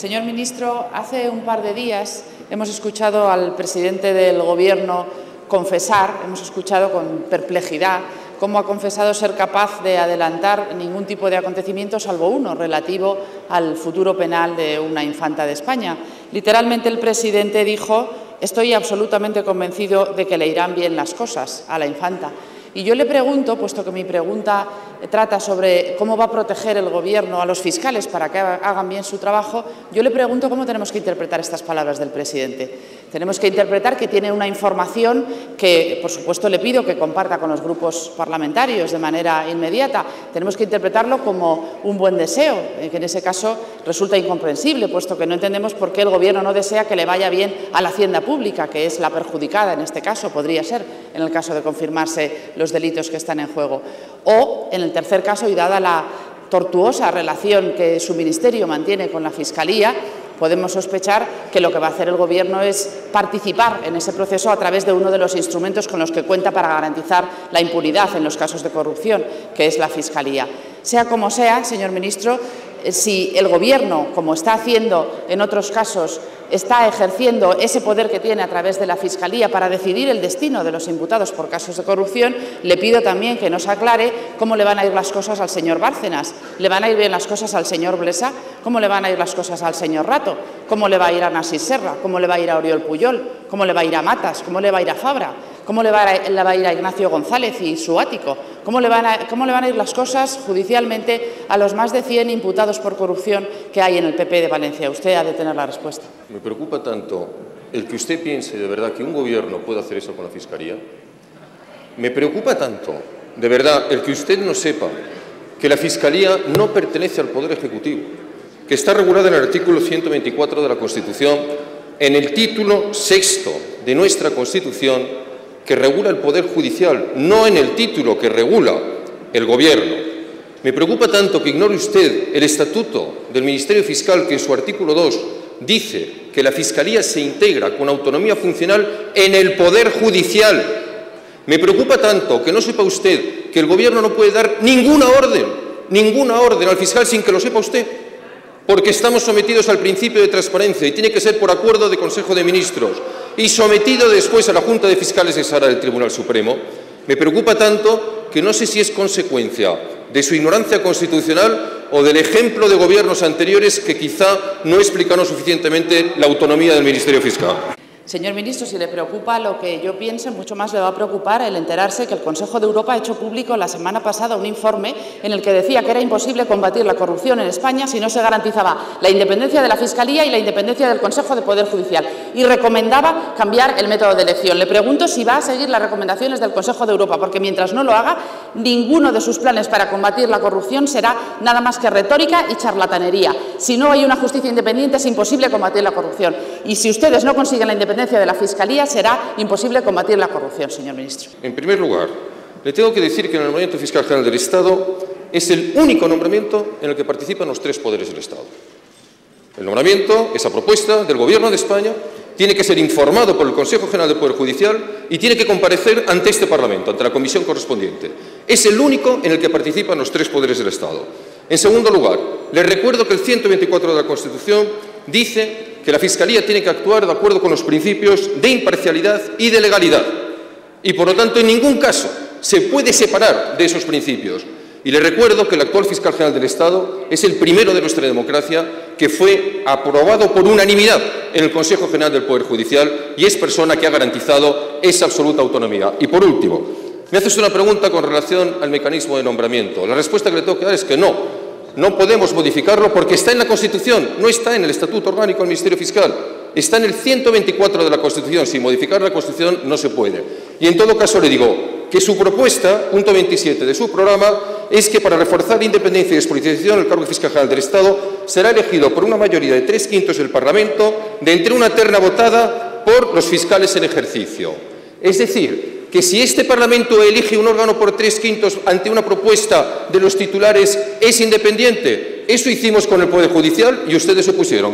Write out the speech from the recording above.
Señor ministro, hace un par de días hemos escuchado al presidente del Gobierno confesar, hemos escuchado con perplejidad cómo ha confesado ser capaz de adelantar ningún tipo de acontecimiento salvo uno, relativo al futuro penal de una infanta de España. Literalmente el presidente dijo: estoy absolutamente convencido de que le irán bien las cosas a la infanta. Y yo le pregunto, puesto que mi pregunta trata sobre cómo va a proteger el Gobierno a los fiscales para que hagan bien su trabajo, yo le pregunto cómo tenemos que interpretar estas palabras del presidente. Tenemos que interpretar que tiene una información que, por supuesto, le pido que comparta con los grupos parlamentarios de manera inmediata. Tenemos que interpretarlo como un buen deseo, que en ese caso resulta incomprensible, puesto que no entendemos por qué el Gobierno no desea que le vaya bien a la hacienda pública, que es la perjudicada en este caso, podría ser, en el caso de confirmarse los delitos que están en juego. O, en el tercer caso, y dada la tortuosa relación que su ministerio mantiene con la Fiscalía, podemos sospechar que lo que va a hacer el Gobierno es participar en ese proceso a través de uno de los instrumentos con los que cuenta para garantizar la impunidad en los casos de corrupción, que es la Fiscalía. Sea como sea, señor ministro, si el Gobierno, como está haciendo en otros casos, está ejerciendo ese poder que tiene a través de la Fiscalía para decidir el destino de los imputados por casos de corrupción, le pido también que nos aclare cómo le van a ir las cosas al señor Bárcenas. ¿Le van a ir bien las cosas al señor Blesa? ¿Cómo le van a ir las cosas al señor Rato? ¿Cómo le va a ir a Narcís Serra? ¿Cómo le va a ir a Oriol Pujol? ¿Cómo le va a ir a Matas? ¿Cómo le va a ir a Fabra? ¿Cómo le va a ir a Ignacio González y su ático? ¿Cómo le van a ir las cosas judicialmente a los más de 100 imputados por corrupción que hay en el PP de Valencia? Usted ha de tener la respuesta. Me preocupa tanto el que usted piense de verdad que un gobierno puede hacer eso con la Fiscalía. Me preocupa tanto, de verdad, el que usted no sepa que la Fiscalía no pertenece al Poder Ejecutivo, que está regulada en el artículo 124 de la Constitución, en el título sexto de nuestra Constitución, que regula el Poder Judicial, no en el título que regula el Gobierno. Me preocupa tanto que ignore usted el Estatuto del Ministerio Fiscal, que en su artículo 2 dice que la Fiscalía se integra con autonomía funcional en el Poder Judicial. Me preocupa tanto que no sepa usted que el Gobierno no puede dar ninguna orden al fiscal sin que lo sepa usted, porque estamos sometidos al principio de transparencia y tiene que ser por acuerdo de Consejo de Ministros y sometido después a la Junta de Fiscales de Sala del Tribunal Supremo. Me preocupa tanto que no sé si es consecuencia de su ignorancia constitucional o del ejemplo de gobiernos anteriores que quizá no explicaron suficientemente la autonomía del Ministerio Fiscal. Señor ministro, si le preocupa lo que yo pienso, mucho más le va a preocupar el enterarse que el Consejo de Europa ha hecho público la semana pasada un informe en el que decía que era imposible combatir la corrupción en España si no se garantizaba la independencia de la Fiscalía y la independencia del Consejo de Poder Judicial, y recomendaba cambiar el método de elección. Le pregunto si va a seguir las recomendaciones del Consejo de Europa, porque mientras no lo haga, ninguno de sus planes para combatir la corrupción será nada más que retórica y charlatanería. Si no hay una justicia independiente, es imposible combatir la corrupción. Y si ustedes no consiguen la independencia de la Fiscalía, será imposible combatir la corrupción, señor ministro. En primer lugar, le tengo que decir que el nombramiento fiscal general del Estado es el único nombramiento en el que participan los tres poderes del Estado. El nombramiento, esa propuesta del Gobierno de España, tiene que ser informado por el Consejo General del Poder Judicial y tiene que comparecer ante este Parlamento, ante la comisión correspondiente. Es el único en el que participan los tres poderes del Estado. En segundo lugar, les recuerdo que el 124 de la Constitución dice que la Fiscalía tiene que actuar de acuerdo con los principios de imparcialidad y de legalidad. Y, por lo tanto, en ningún caso se puede separar de esos principios. Y le recuerdo que el actual fiscal general del Estado es el primero de nuestra democracia que fue aprobado por unanimidad en el Consejo General del Poder Judicial y es persona que ha garantizado esa absoluta autonomía. Y, por último, me hace usted una pregunta con relación al mecanismo de nombramiento. La respuesta que le tengo que dar es que no podemos modificarlo porque está en la Constitución, no está en el Estatuto Orgánico del Ministerio Fiscal, está en el 124 de la Constitución. Sin modificar la Constitución no se puede. Y en todo caso le digo que su propuesta, punto 27 de su programa, es que para reforzar la independencia y despolitización el cargo de fiscal general del Estado será elegido por una mayoría de 3/5 del Parlamento de entre una terna votada por los fiscales en ejercicio. Es decir, que si este Parlamento elige un órgano por 3/5 ante una propuesta de los titulares, ¿es independiente? Eso hicimos con el Poder Judicial y ustedes se opusieron.